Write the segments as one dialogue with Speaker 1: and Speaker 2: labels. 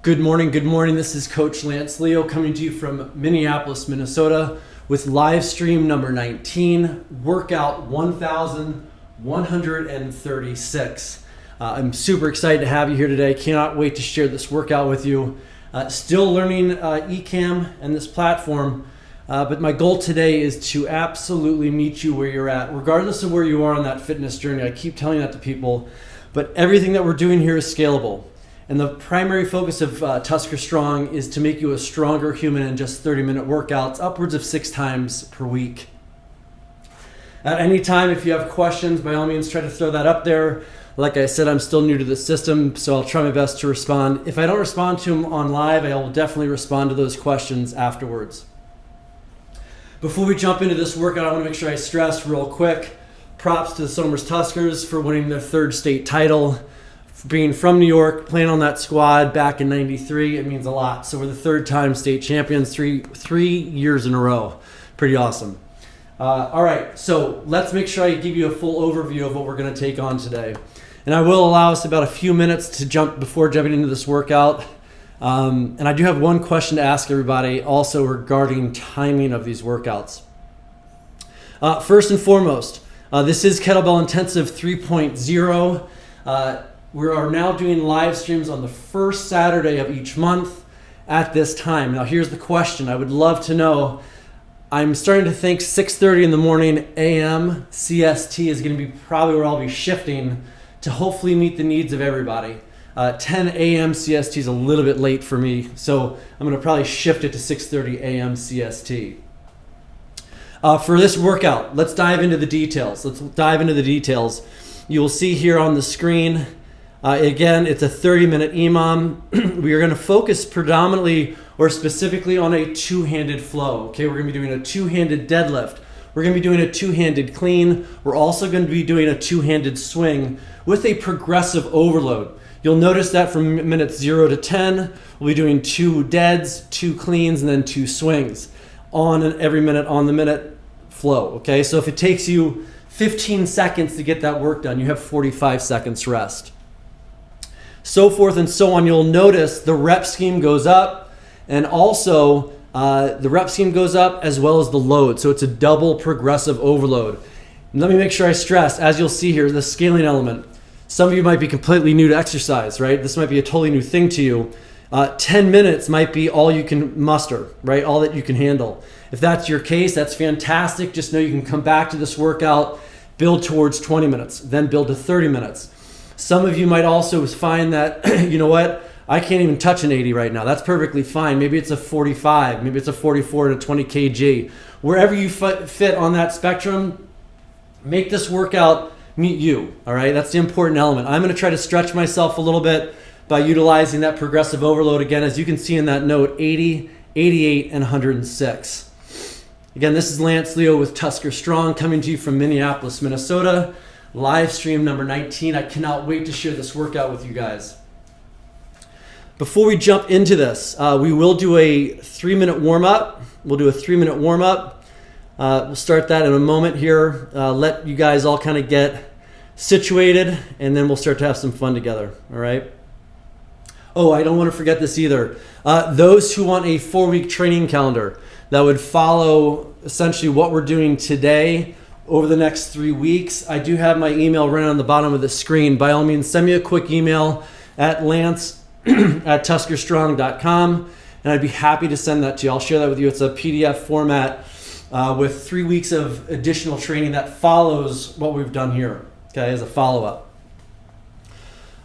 Speaker 1: Good morning. This is Coach Lance Leo coming to you from Minneapolis, Minnesota with live stream number 19, workout 1136. I'm super excited to have you here today. Cannot wait to share this workout with you. Still learning eCam and this platform, but my goal today is to absolutely meet you where you're at, regardless of where you are on that fitness journey. I keep telling that to people, but everything that we're doing here is scalable. And the primary focus of TuskerStrong is to make you a stronger human in just 30-minute workouts, upwards of 6 times per week. At any time, if you have questions, by all means, try to throw that up there. Like I said, I'm still new to the system, so I'll try my best to respond. If I don't respond to them on live, I will definitely respond to those questions afterwards. Before we jump into this workout, I want to make sure I stress real quick, props to the Somers Tuskers for winning their 3rd state title. Being from New York, playing on that squad back in '93, it means a lot. So we're the 3rd time state champions, three years in a row. Pretty awesome. All right, so let's make sure I give you a full overview of what we're going to take on today. And I will allow us about a few minutes to before jumping into this workout. And I do have one question to ask everybody also regarding timing of these workouts. First and foremost, this is Kettlebell Intensive 3.0. We are now doing live streams on the first Saturday of each month at this time. Now here's the question. I would love to know. I'm starting to think 6:30 in the morning AM CST is going to be probably where I'll be shifting to hopefully meet the needs of everybody. 10 AM CST is a little bit late for me, so I'm going to probably shift it to 6:30 AM CST. For this workout, let's dive into the details. You will see here on the screen, again, it's a 30-minute EMOM. We are going to focus predominantly or specifically on a 2-handed flow. Okay, we're going to be doing a 2-handed deadlift. We're going to be doing a 2-handed clean. We're also going to be doing a 2-handed swing with a progressive overload. You'll notice that from minutes 0 to 10, we'll be doing 2 deads, 2 cleans, and then 2 swings on an every minute on the minute flow. Okay, so if it takes you 15 seconds to get that work done, you have 45 seconds rest. So forth and so on. You'll notice the rep scheme goes up, and also the rep scheme goes up as well as the load. So it's a double progressive overload. And let me make sure I stress, as you'll see here, the scaling element. Some of you might be completely new to exercise, right? This might be a totally new thing to you. 10 minutes might be all you can muster, right? All that you can handle. If that's your case, that's fantastic. Just know you can come back to this workout, build towards 20 minutes, then build to 30 minutes. Some of you might also find that, you know what, I can't even touch an 80 right now. That's perfectly fine. Maybe it's a 45, maybe it's a 44 to 20 kg. Wherever you fit on that spectrum, make this workout meet you, all right? That's the important element. I'm gonna try to stretch myself a little bit by utilizing that progressive overload. Again, as you can see in that note, 80, 88, and 106. Again, this is Lance Leo with TuskerStrong coming to you from Minneapolis, Minnesota. Live stream number 19. I cannot wait to share this workout with you guys. Before we jump into this, we will do a 3-minute warm-up. We'll start that in a moment here. Let you guys all kind of get situated, and then we'll start to have some fun together, all right? Oh, I don't want to forget this either. Those who want a 4-week training calendar that would follow essentially what we're doing today over the next 3 weeks, I do have my email right on the bottom of the screen. By all means, send me a quick email at lance@TuskerStrong.com, and I'd be happy to send that to you. I'll share that with you. It's a PDF format with 3 weeks of additional training that follows what we've done here, okay, as a follow-up.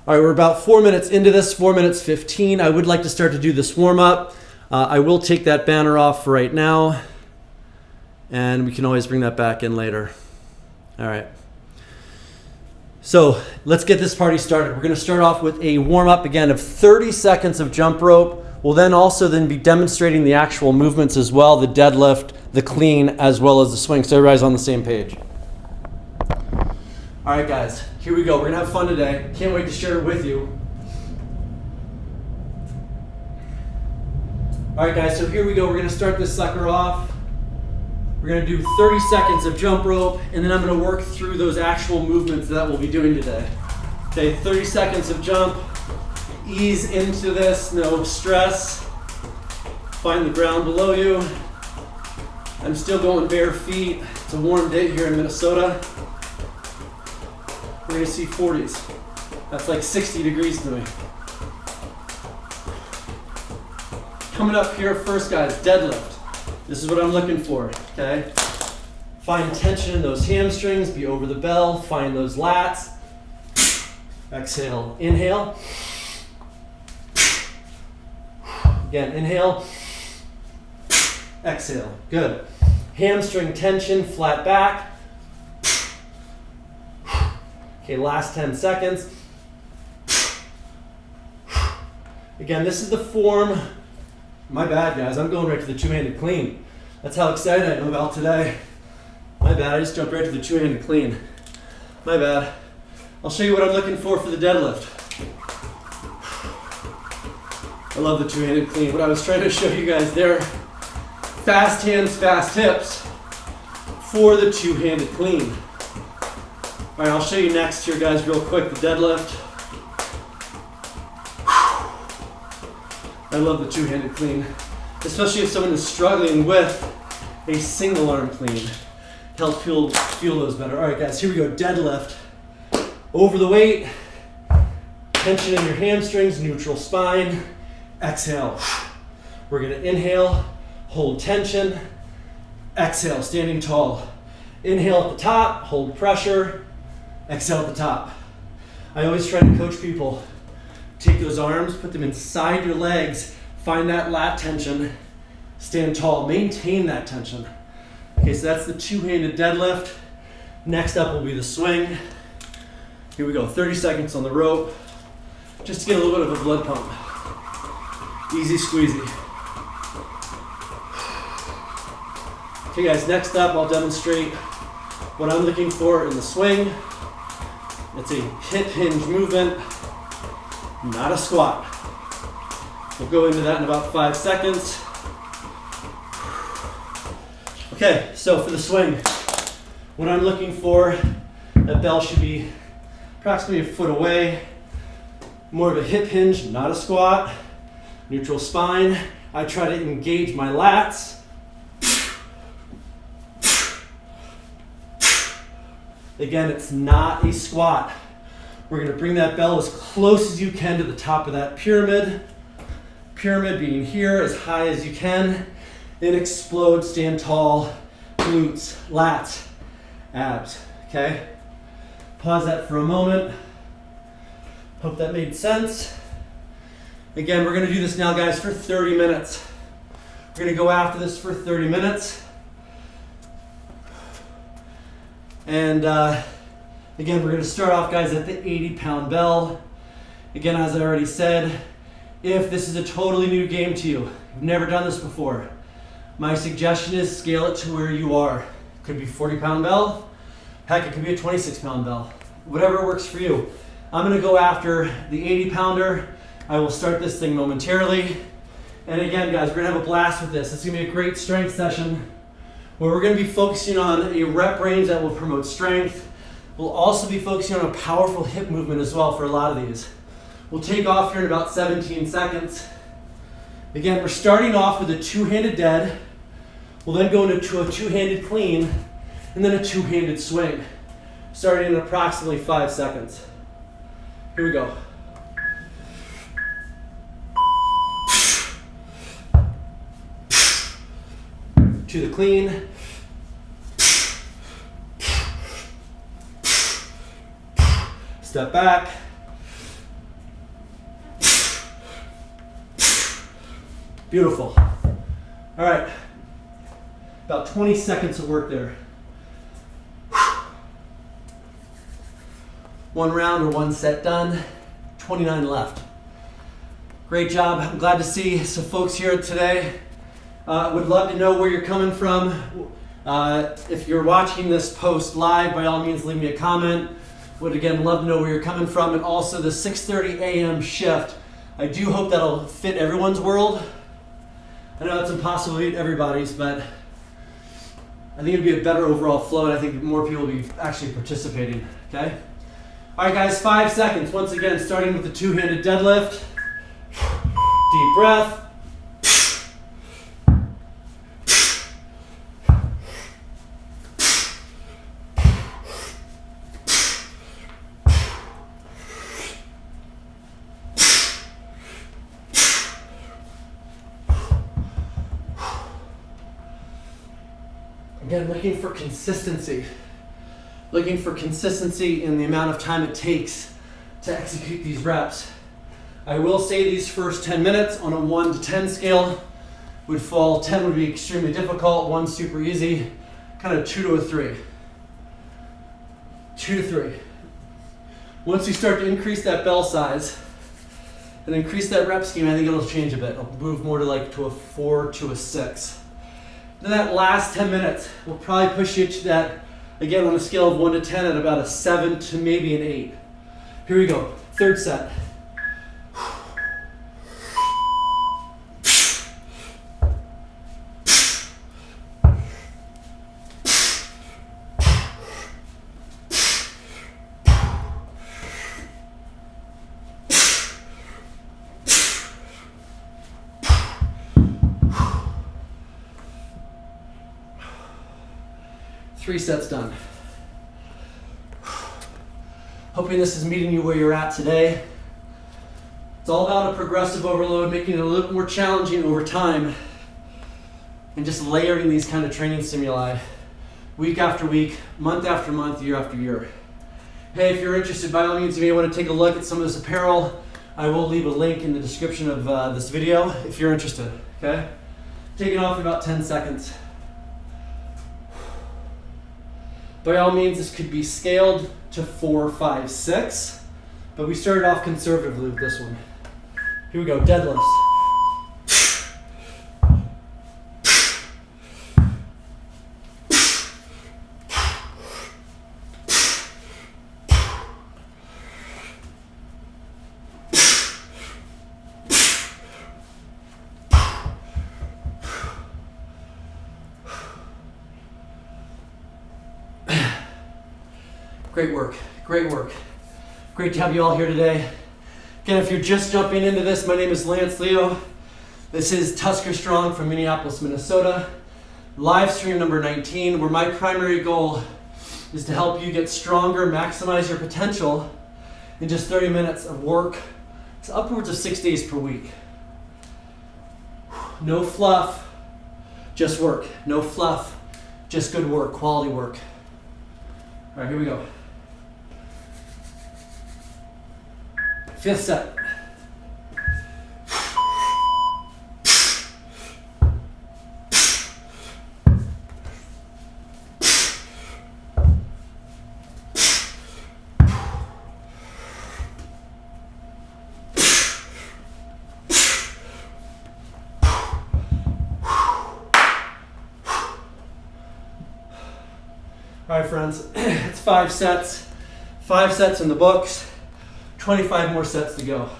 Speaker 1: All right, we're about 4 minutes into this, 4 minutes 15. I would like to start to do this warm-up. I will take that banner off for right now, and we can always bring that back in later. All right. So let's get this party started. We're going to start off with a warm-up again of 30 seconds of jump rope. We'll then be demonstrating the actual movements as well, the deadlift, the clean, as well as the swing. So everybody's on the same page. All right, guys, here we go. We're going to have fun today. Can't wait to share it with you. All right, guys, so here we go. We're going to start this sucker off. We're going to do 30 seconds of jump rope, and then I'm going to work through those actual movements that we'll be doing today. Okay, 30 seconds of jump. Ease into this, no stress. Find the ground below you. I'm still going bare feet. It's a warm day here in Minnesota. We're gonna see 40s. That's like 60 degrees to me. Coming up here first, guys, deadlift. This is what I'm looking for, okay? Find tension in those hamstrings, be over the bell, find those lats. Exhale, inhale. Again, inhale. Exhale, good. Hamstring tension, flat back. Okay, last 10 seconds. Again, this is the form. My bad, guys, I'm going right to the two-handed clean. That's how excited I am about today. My bad, I just jumped right to the two-handed clean. My bad. I'll show you what I'm looking for the deadlift. I love the two-handed clean. What I was trying to show you guys there, fast hands, fast hips for the two-handed clean. All right, I'll show you next here, guys, real quick, the deadlift. I love the two-handed clean, especially if someone is struggling with a single arm clean. Help feel those better. All right, guys, here we go, deadlift. Over the weight, tension in your hamstrings, neutral spine. Exhale. We're gonna inhale, hold tension. Exhale, standing tall. Inhale at the top, hold pressure. Exhale at the top. I always try to coach people. Take those arms, put them inside your legs, find that lat tension, stand tall, maintain that tension. Okay, so that's the two-handed deadlift. Next up will be the swing. Here we go, 30 seconds on the rope, just to get a little bit of a blood pump. Easy squeezy. Okay guys, next up I'll demonstrate what I'm looking for in the swing. It's a hip hinge movement, not a squat. We'll go into that in about 5 seconds. Okay, so for the swing, what I'm looking for, that bell should be approximately a foot away. More of a hip hinge, not a squat. Neutral spine. I try to engage my lats. Again, it's not a squat. We're gonna bring that bell as close as you can to the top of that pyramid. Pyramid being here as high as you can. Then explode, stand tall, glutes, lats, abs, okay? Pause that for a moment. Hope that made sense. Again, we're gonna do this now, guys, for 30 minutes. We're gonna go after this for 30 minutes. And again, we're gonna start off, guys, at the 80-pound bell. Again, as I already said, if this is a totally new game to you, you've never done this before, my suggestion is scale it to where you are. It could be 40-pound bell. Heck, it could be a 26-pound bell. Whatever works for you. I'm gonna go after the 80-pounder. I will start this thing momentarily. And again, guys, we're gonna have a blast with this. It's gonna be a great strength session where we're gonna be focusing on a rep range that will promote strength. We'll also be focusing on a powerful hip movement as well for a lot of these. We'll take off here in about 17 seconds. Again, we're starting off with a two-handed dead. We'll then go into a two-handed clean and then a two-handed swing, starting in approximately 5 seconds. Here we go. To the clean. Step back. Beautiful. All right. About 20 seconds of work there. One round or one set done. 29 left. Great job. I'm glad to see some folks here today. Would love to know where you're coming from. If you're watching this post live, by all means, leave me a comment. Would again love to know where you're coming from, and also the 6:30 a.m. shift. I do hope that'll fit everyone's world. I know it's impossible to meet everybody's, but I think it'd be a better overall flow, and I think more people will be actually participating, okay? All right, guys, 5 seconds. Once again, starting with the two-handed deadlift. Deep breath. Again, looking for consistency. Looking for consistency in the amount of time it takes to execute these reps. I will say these first 10 minutes on a 1 to 10 scale would fall. 10 would be extremely difficult, 1 super easy, kind of 2 to a 3. 2 to 3. Once you start to increase that bell size and increase that rep scheme, I think it'll change a bit. It'll move more to a 4 to a 6. Then that last 10 minutes will probably push you to that, again, on a scale of 1 to 10 at about a 7 to maybe an 8. Here we go, third set. 3 sets done. Hoping this is meeting you where you're at today. It's all about a progressive overload, making it a little more challenging over time, and just layering these kind of training stimuli week after week, month after month, year after year. Hey, if you're interested, by all means, you may want to take a look at some of this apparel. I will leave a link in the description of this video if you're interested, okay? Taking off in about 10 seconds. By all means, this could be scaled to 4, 5, 6, but we started off conservatively with this one. Here we go, deadlifts. Great work, great work. Great to have you all here today. Again, if you're just jumping into this, my name is Lance Leo. This is TuskerStrong from Minneapolis, Minnesota. Live stream number 19, where my primary goal is to help you get stronger, maximize your potential in just 30 minutes of work. It's upwards of 6 days per week. No fluff, just work. No fluff, just good work, quality work. All right, here we go. 5th set. All right, friends, it's 5 sets. 5 sets in the books. 25 more sets to go.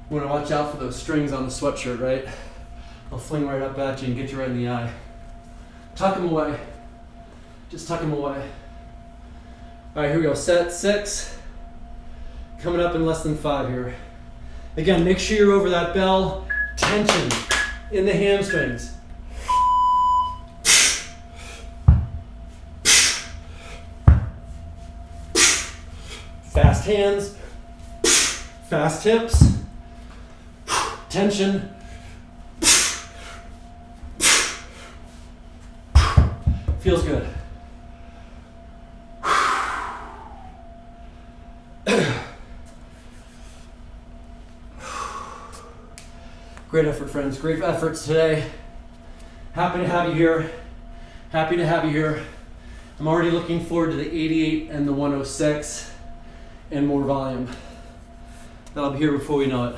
Speaker 1: You want to watch out for those strings on the sweatshirt, right? They'll fling right up at you and get you right in the eye. Tuck them away. Just tuck them away. All right, here we go. Set 6. Coming up in less than 5 here. Again, make sure you're over that bell. Tension in the hamstrings. Fast hands, fast hips, tension. Feels good. Great effort, friends. Great efforts today. Happy to have you here. Happy to have you here. I'm already looking forward to the 88 and the 106 and more volume. That'll be here before we know it.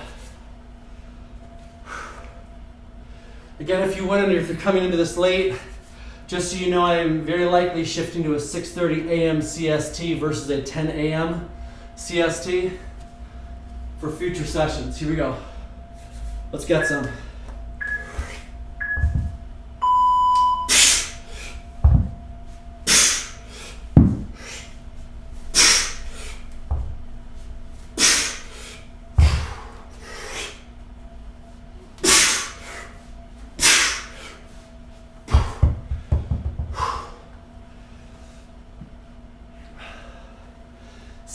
Speaker 1: Again, if you're coming into this late, just so you know, I am very likely shifting to a 6:30 a.m. CST versus a 10 a.m. CST for future sessions. Here we go. Let's get some.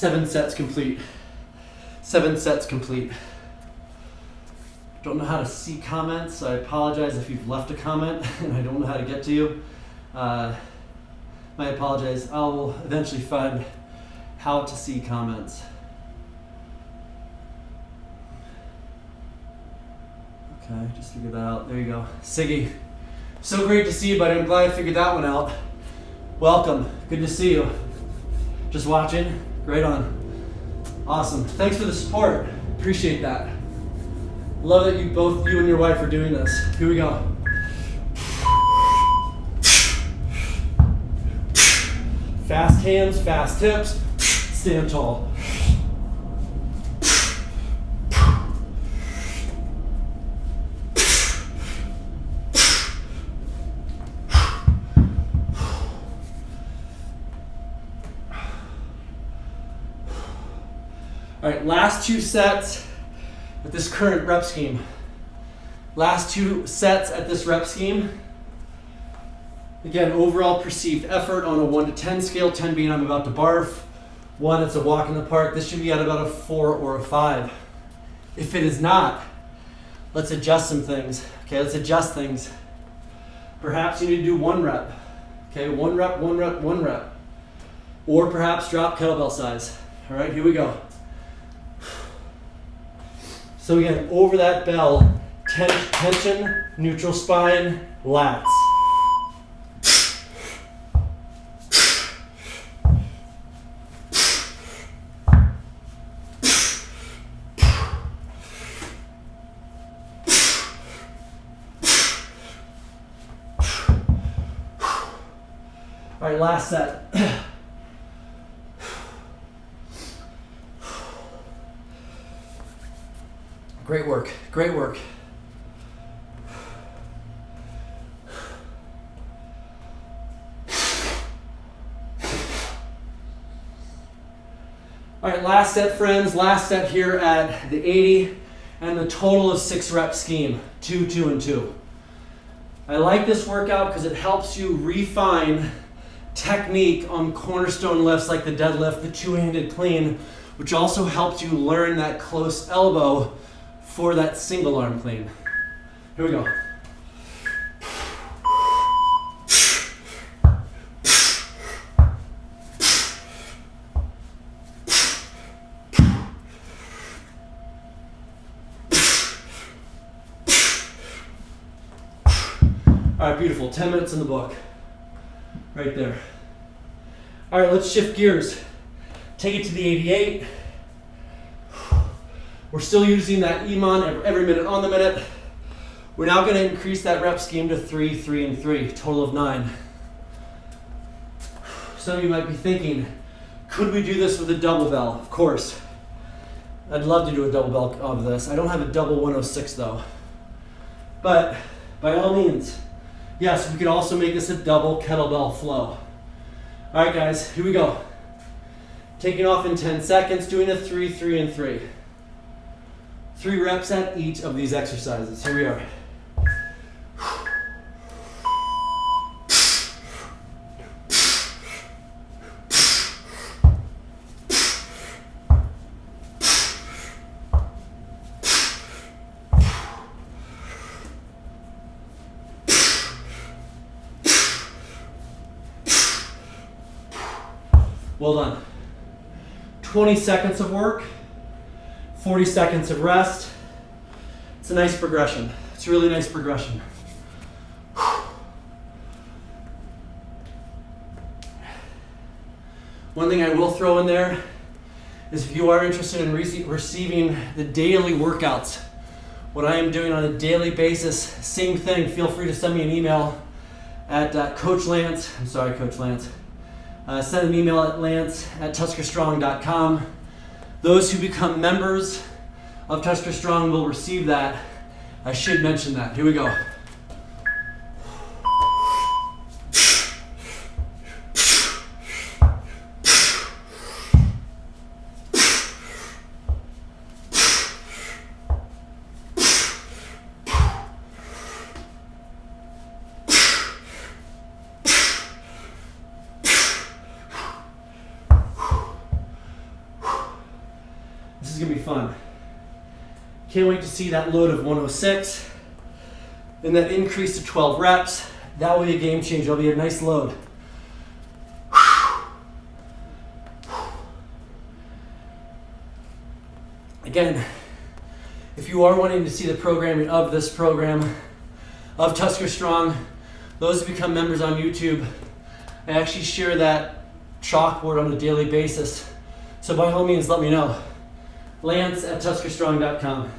Speaker 1: 7 sets complete. 7 sets complete. Don't know how to see comments. I apologize if you've left a comment and I don't know how to get to you. I apologize. I'll eventually find how to see comments. Okay, just figured that out. There you go. Siggy, so great to see you, buddy. I'm glad I figured that one out. Welcome. Good to see you. Just watching. Great on. Awesome. Thanks for the support. Appreciate that. Love that you and your wife are doing this. Here we go. Fast hands, fast hips. Stand tall. All right, last 2 sets at this current rep scheme. Last 2 sets at this rep scheme. Again, overall perceived effort on a 1 to 10 scale, 10 being I'm about to barf, 1 it's a walk in the park. This should be at about a 4 or a 5. If it is not, let's adjust some things. Okay, let's adjust things. Perhaps you need to do 1 rep. Okay, 1 rep, 1 rep, 1 rep. Or perhaps drop kettlebell size. All right, here we go. So again, over that bell, tension, neutral spine, lats. All right, last set. Great work, great work. All right, last set, friends. Last set here at the 80 and the total of 6 rep scheme, 2, 2, and 2. I like this workout because it helps you refine technique on cornerstone lifts like the deadlift, the 2-handed clean, which also helps you learn that close elbow for that single arm clean. Here we go. All right, beautiful. 10 minutes in the book. Right there. All right, let's shift gears. Take it to the 88. We're still using that EMOM every minute on the minute. We're now going to increase that rep scheme to 3, 3, and 3, total of 9. Some of you might be thinking, could we do this with a double bell? Of course. I'd love to do a double bell of this. I don't have a double 106 though. But by all means, yes, we could also make this a double kettlebell flow. All right, guys, here we go. Taking off in 10 seconds, doing a 3, 3, and 3. 3 reps at each of these exercises. Here we are. Well done. 20 seconds of work, 40 seconds of rest. It's a nice progression. It's a really nice progression. One thing I will throw in there is if you are interested in receiving the daily workouts, what I am doing on a daily basis, same thing, feel free to send me an email at Coach Lance. I'm sorry, Coach Lance. Send an email at lance@TuskerStrong.com. Those who become members of TuskerStrong will receive that. I should mention that. Here we go. gonna be fun. Can't wait to see that load of 106 and that increase to 12 reps. That will be a game changer. It'll be a nice load. Again, if you are wanting to see the programming of this program, of TuskerStrong, those who become members on YouTube, I actually share that chalkboard on a daily basis. So by all means, let me know. Lance@TuskerStrong.com.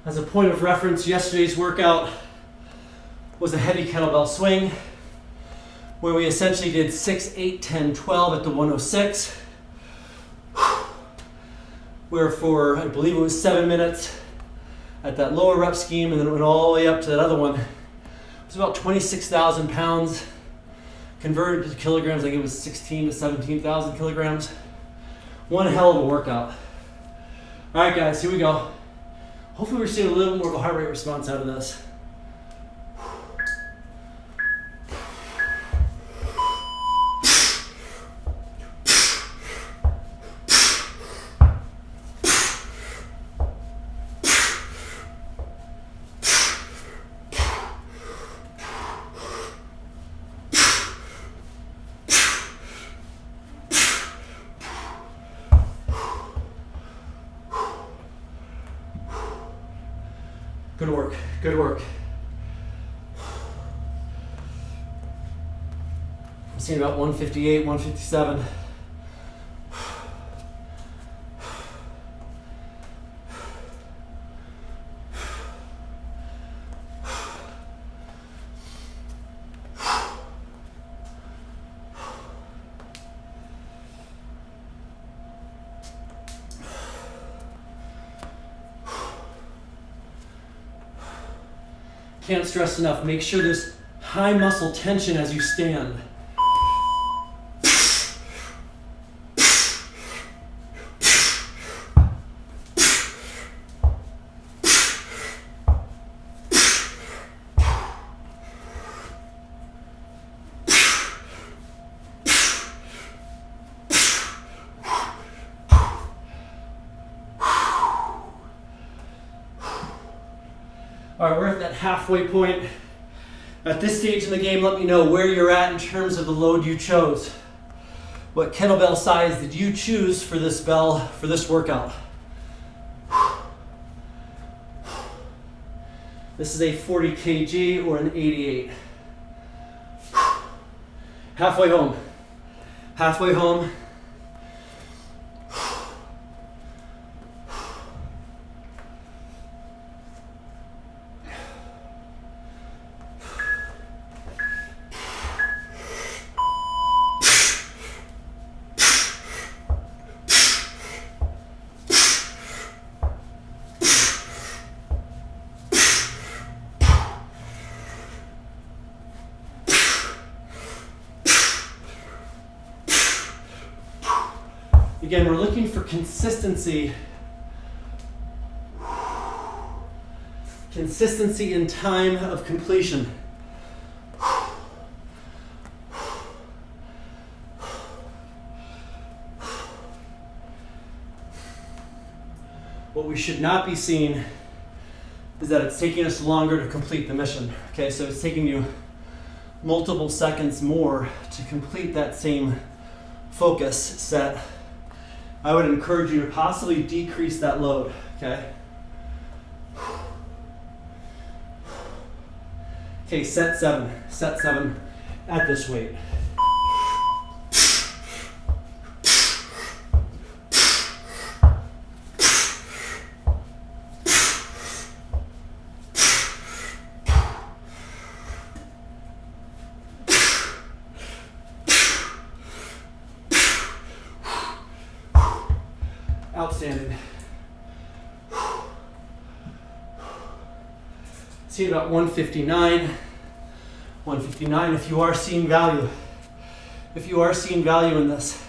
Speaker 1: As a point of reference, yesterday's workout was a heavy kettlebell swing where we essentially did 6, 8, 10, 12 at the 106. Where for, I believe it was 7 minutes at that lower rep scheme, and then it went all the way up to that other one. It was about 26,000 pounds. Converted to kilograms, I think it was 16 to 17,000 kilograms. One hell of a workout. All right, guys, here we go. Hopefully we're seeing a little more of a heart rate response out of this. Good work, good work. I'm seeing about 158, 157. Can't stress enough, make sure there's high muscle tension as you stand. All right, we're at that halfway point. At this stage in the game, let me know where you're at in terms of the load you chose. What kettlebell size did you choose for this workout? This is a 40 kg or an 88. Halfway home. Halfway home. Again, we're looking for consistency. Consistency in time of completion. What we should not be seeing is that it's taking us longer to complete the mission. Okay, so it's taking you multiple seconds more to complete that same focus set. I would encourage you to possibly decrease that load, okay? Okay, set seven at this weight. Outstanding. See about 159. 159. If you are seeing value, in this,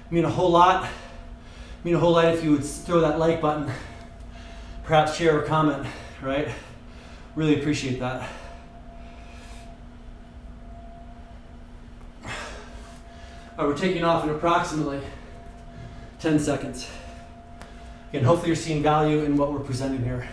Speaker 1: mean a whole lot. Mean a whole lot if you would throw that like button, perhaps share or comment, right? Really appreciate that. We're taking off in approximately 10 seconds. Again, hopefully you're seeing value in what we're presenting here.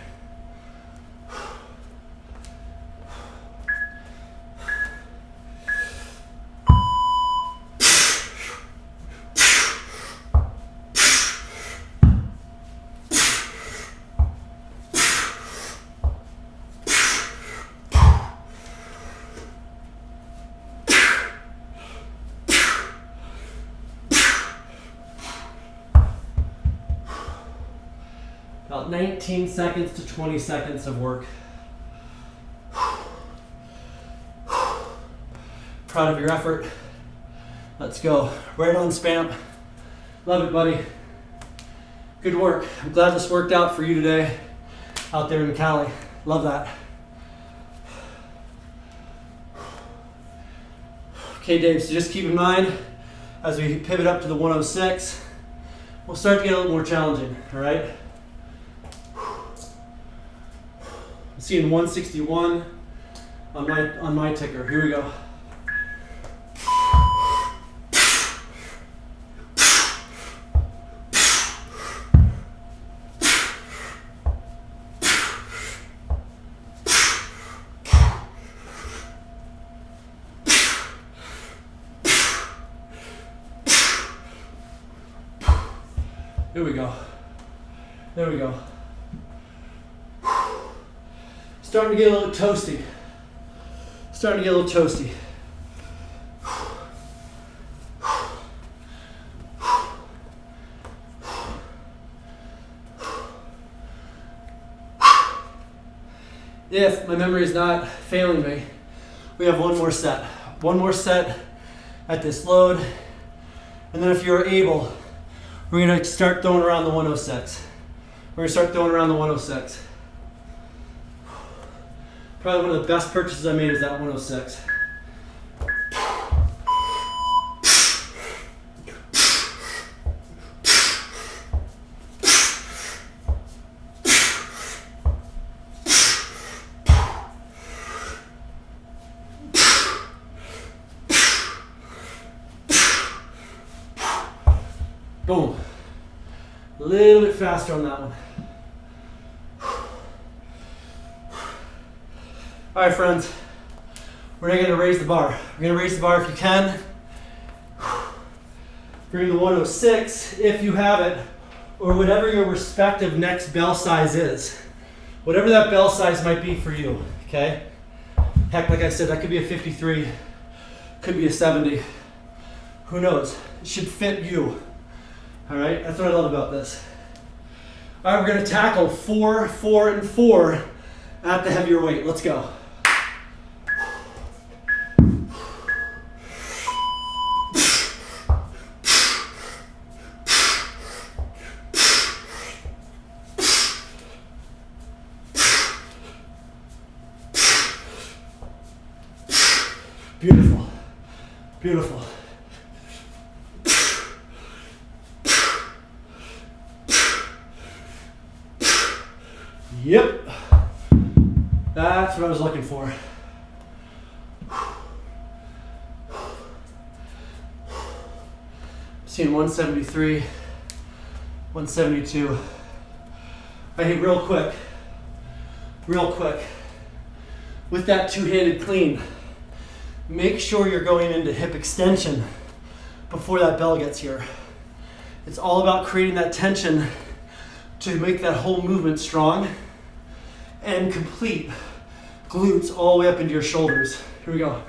Speaker 1: About 19 seconds to 20 seconds of work. Proud of your effort. Let's go. Right on, Spam. Love it, buddy. Good work. I'm glad this worked out for you today out there in Cali. Love that. Okay, Dave, so just keep in mind as we pivot up to the 106, we'll start to get a little more challenging, all right? I'm seeing 161 on my ticker. Here we go. Here we go. There we go. Starting to get a little toasty. If my memory is not failing me, we have one more set. One more set at this load. And then if you're able, we're gonna start throwing around the 106. Probably one of the best purchases I made is that 106. Boom. A little bit faster on that one. All right, friends. We're now gonna raise the bar. We're gonna raise the bar if you can. Bring the 106 if you have it, or whatever your respective next bell size is. Whatever that bell size might be for you, okay? Heck, like I said, that could be a 53, could be a 70. Who knows? It should fit you. All right, that's what I love about this. All right, we're gonna tackle 4, 4, and 4 at the heavier weight. Let's go. Beautiful, beautiful. Yep, that's what I was looking for. Seeing 173, 172. I think real quick, with that two-handed clean, make sure you're going into hip extension before that bell gets here. It's all about creating that tension to make that whole movement strong and complete. Glutes all the way up into your shoulders. Here we go.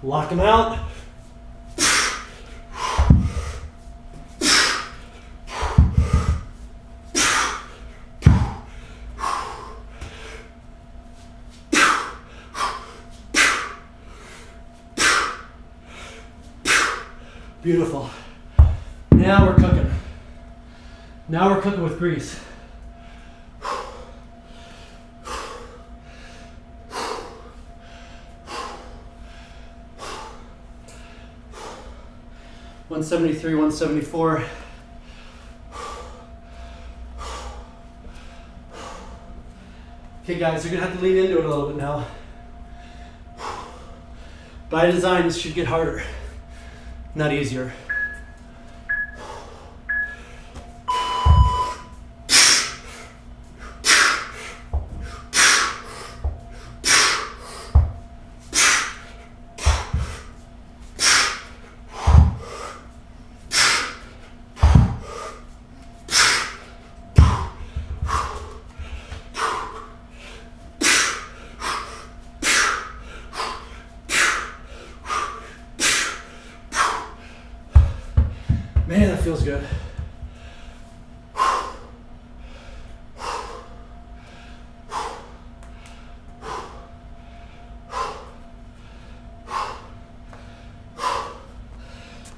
Speaker 1: Lock them out. Beautiful. Now we're cooking. Now we're cooking with grease. $173, $174. Okay guys, you're gonna have to lean into it a little bit now. By design, this should get harder, not easier. Man, that feels good.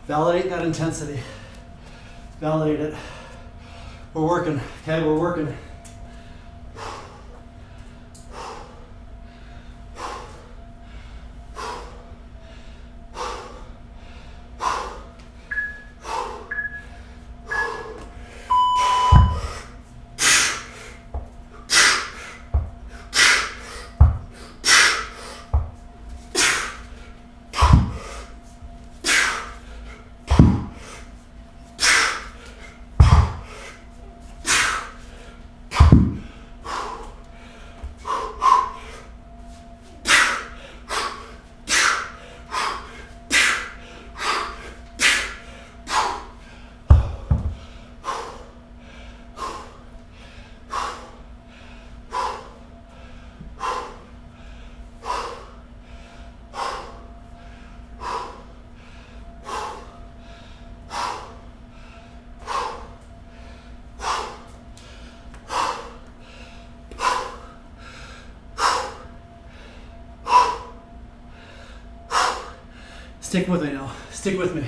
Speaker 1: Validate that intensity. Validate it. We're working, okay? We're working. Stick with me now. Stick with me.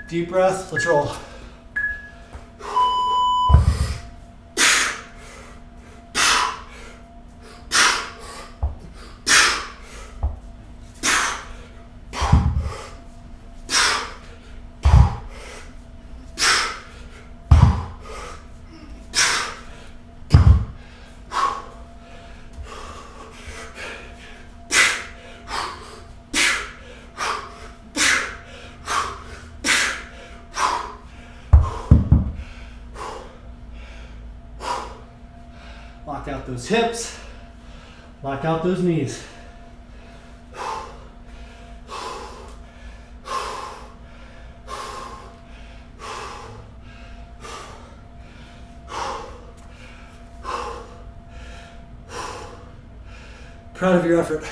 Speaker 1: Deep breath. Let's roll. Lock out those hips. Lock out those knees. Proud of your effort.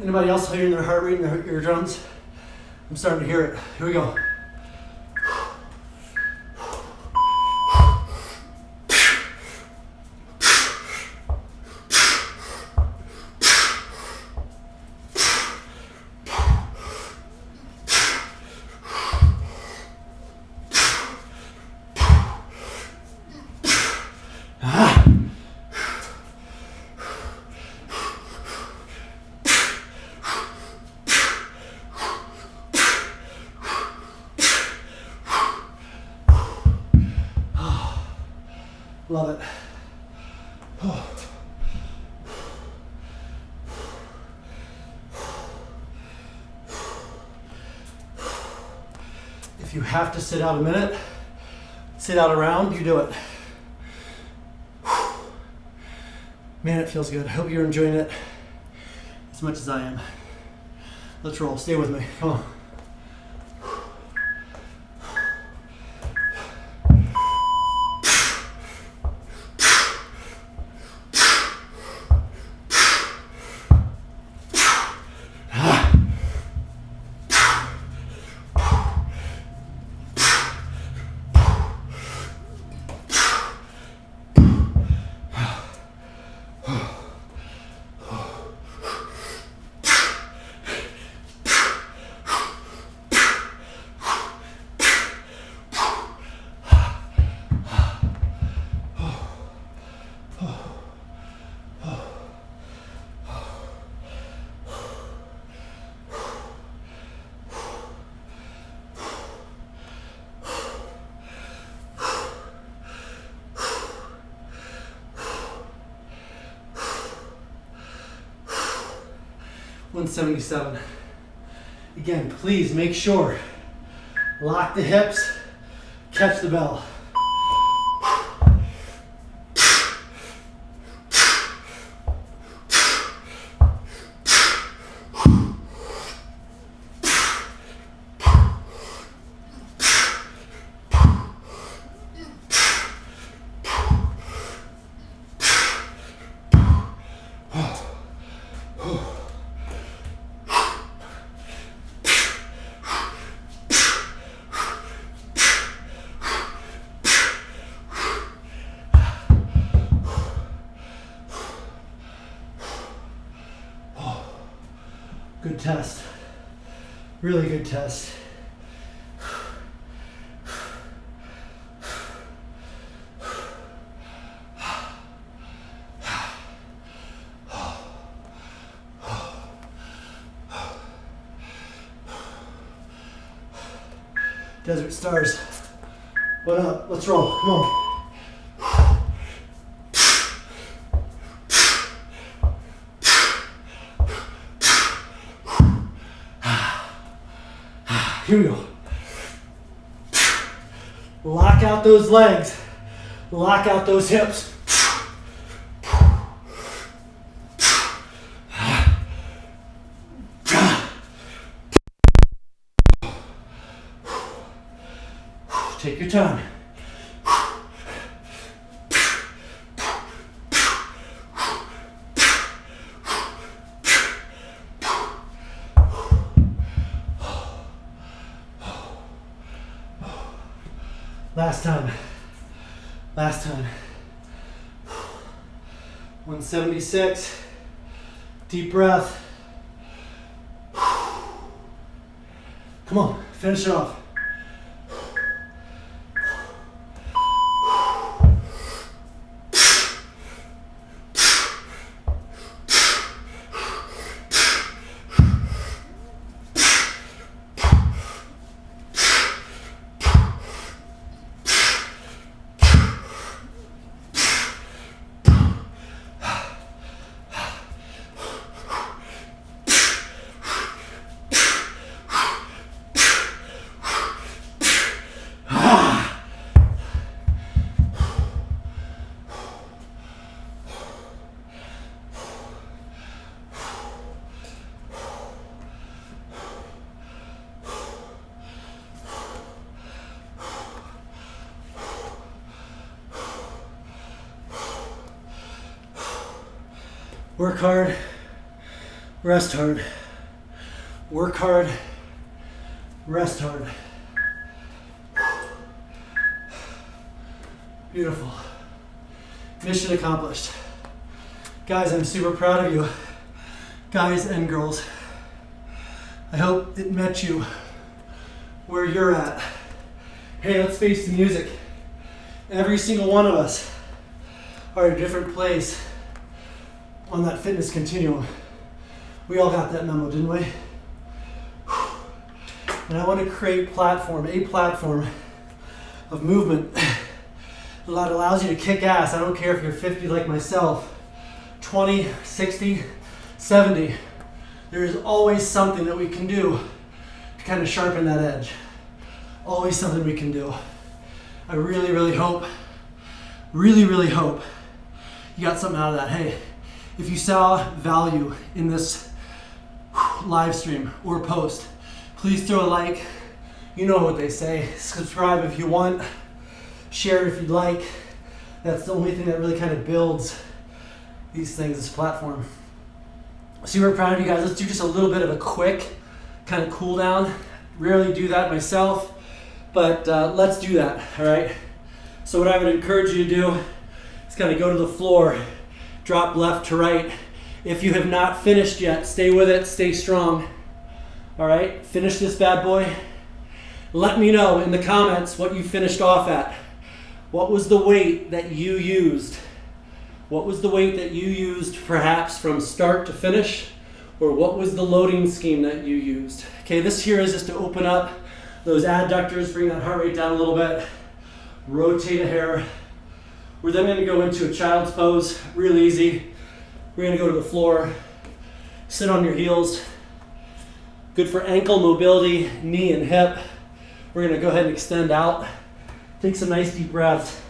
Speaker 1: Anybody else hearing their heart rate in their eardrums? I'm starting to hear it. Here we go. Love it. If you have to sit out a minute, sit out a round, you do it. Man, it feels good. I hope you're enjoying it as much as I am. Let's roll. Stay with me. Come on. 177. Again, please make sure, lock the hips, catch the bell. Good test. Really good test. Desert Stars. What up? Let's roll. Come on. Here we go. Lock out those legs. Lock out those hips. Take your time. Last time. Last time. 176. Deep breath. Come on, finish it off. Work hard, rest hard. Work hard, rest hard. Beautiful. Mission accomplished. Guys, I'm super proud of you. Guys and girls. I hope it met you where you're at. Hey, let's face the music. Every single one of us are at a different place on that fitness continuum. We all got that memo, didn't we? And I want to create a platform of movement that allows you to kick ass. I don't care if you're 50 like myself, 20, 60, 70. There is always something that we can do to kind of sharpen that edge. Always something we can do. I really hope you got something out of that. Hey, if you saw value in this live stream or post, please throw a like. You know what they say. Subscribe if you want. Share if you'd like. That's the only thing that really kind of builds these things, this platform. Super proud of you guys. Let's do just a little bit of a quick kind of cool down. Rarely do that myself, but let's do that, all right? So what I would encourage you to do is kind of go to the floor, drop left to right. If you have not finished yet, stay with it, stay strong. All right, finish this bad boy. Let me know in the comments what you finished off at. What was the weight that you used? What was the weight that you used perhaps from start to finish? Or what was the loading scheme that you used? Okay, this here is just to open up those adductors, bring that heart rate down a little bit, rotate a hair. We're then going to go into a child's pose, real easy. We're going to go to the floor, Sit on your heels. Good for ankle mobility, knee and hip. We're gonna go ahead and extend out. Take some nice deep breaths.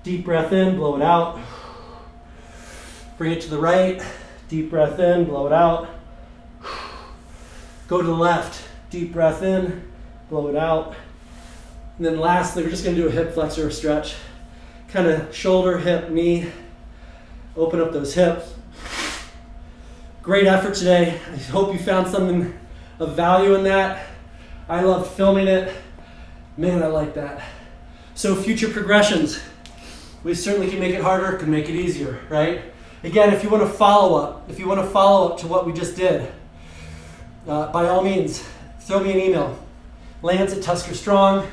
Speaker 1: Deep breath in, blow it out. Bring it to the right. Deep breath in, blow it out. Go to the left. Deep breath in, blow it out. And then lastly, we're just gonna do a hip flexor stretch. Kind of shoulder, hip, knee. Open up those hips. Great effort today. I hope you found something of value in that. I loved filming it. Man, I like that. So future progressions. We certainly can make it harder, can make it easier, right? Again, if you want to follow up to what we just did, by all means, throw me an email. Lance at TuskerStrong.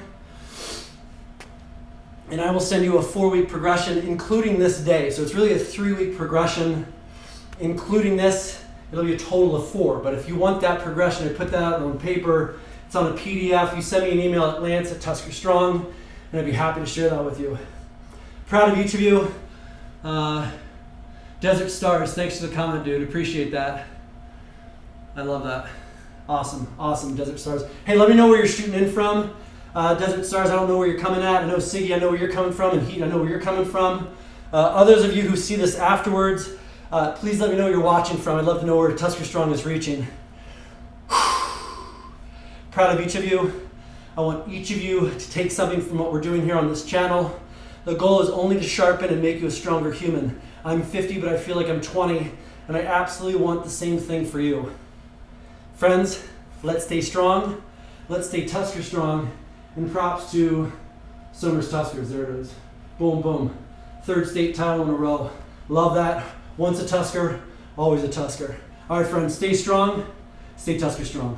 Speaker 1: And I will send you a 4-week progression, including this day. So it's really a 3-week progression, including this. It'll be a total of 4. But if you want that progression, I put that out on paper. It's on a PDF. You send me an email at Lance at TuskerStrong, and I'd be happy to share that with you. Proud of each of you. Desert Stars, thanks for the comment, dude. Appreciate that. I love that. Awesome, awesome, Desert Stars. Hey, let me know where you're shooting in from. Desert Stars, I don't know where you're coming at. I know Siggy, I know where you're coming from, and Heat, I know where you're coming from. Others of you who see this afterwards, please let me know where you're watching from. I'd love to know where TuskerStrong is reaching. Proud of each of you. I want each of you to take something from what we're doing here on this channel. The goal is only to sharpen and make you a stronger human. I'm 50, but I feel like I'm 20, and I absolutely want the same thing for you. Friends, let's stay strong. Let's stay TuskerStrong. And props to Somers Tuskers. There it is. Boom, boom. 3rd state title in a row. Love that. Once a Tusker, always a Tusker. All right, friends, stay strong. Stay TuskerStrong.